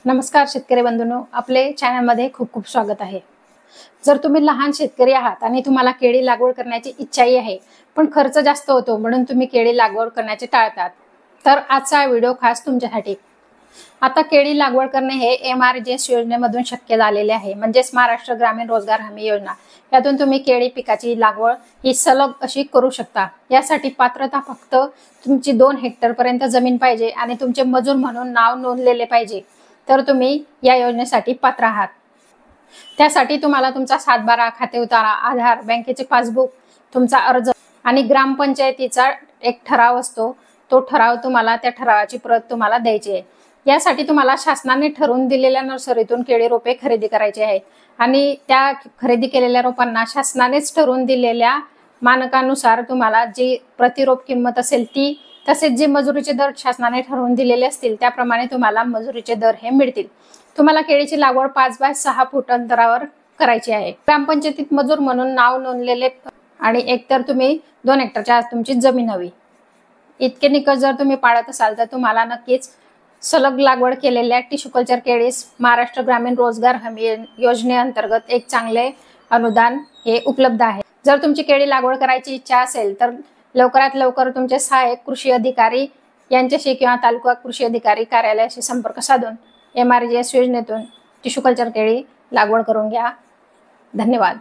नमस्कार शेतकरी बंधूंनो, आपले चॅनलमध्ये खूप खूप स्वागत आहे। जर तुम्ही लहान शेतकरी आहात आणि तुम्हाला केळी लागवड करण्याची इच्छाही आहे, पण खर्च जास्त होतो म्हणून तुम्ही केळी लागवड करण्याचे टाळतात, तर आजचा व्हिडिओ खास तुमच्यासाठी। आता केळी लागवड करणे हे MRGS योजनेमधून शक्य झालेले आहे, म्हणजेच महाराष्ट्र ग्रामीण रोजगार हमी योजना। यातून तुम्ही केळी पिकाची लागवड ही सलग अशी करू शकता। यासाठी पात्रता फक्त तुमची 2 हेक्टर पर्यंत जमीन पाहिजे आणि तुमचे मजूर म्हणून नाव नोंदलेले पाहिजे, तर तुम्ही या योजनेसाठी पात्र आहात। त्यासाठी तुम्हाला तुमचा 7/12 खाते उतारा, आधार, बँकेचे पासबुक, तुमचा अर्ज आणि ग्रामपंचायतीचा एक ठराव असतो, तो ठराव तुम्हाला त्या ठरावाची प्रत तुम्हाला द्यायची आहे। यासाठी तुम्हाला शासनाने ठरवून दिलेल्या नर्सरीतून केळी रोपे खरेदी करायची आहेत आणि त्या खरेदी केलेल्या रोपांना शासनानेच ठरवून दिलेल्या मानकानुसार तुम्हाला जी प्रतिरोप किंमत असेल ती, तसेच जे मजुरीचे दर शासनाने ठरवून दिलेले असतील त्याप्रमाणे तुम्हाला मजुरीचे दर हे मिळतील। तुम्हाला केळीची लागवड 5 बाय 6 फूट अंतरावर करायची आहे। ग्रामपंचायतीत मजूर म्हणून नाव नोंदलेले आणि एकतर तुम्ही 2 हेक्टरच्या आत तुमची जमीन हवी। इतके निकष जर तुम्ही पाळत असाल तर तुम्हाला नक्कीच सलग लागवड केलेल्या टिश्यू कल्चर केळीस महाराष्ट्र ग्रामीण रोजगार हमी योजनेअंतर्गत एक चांगले अनुदान हे उपलब्ध आहे। जर तुमची केळी लागवड करायची इच्छा असेल तर लवकरात लवकर तुमचे सहाय्यक कृषी अधिकारी यांच्याशी किंवा तालुका कृषी अधिकारी कार्यालयाशी संपर्क साधून MRGS योजनेतून टिश्यू कल्चर केळी लागवड करून घ्या। धन्यवाद।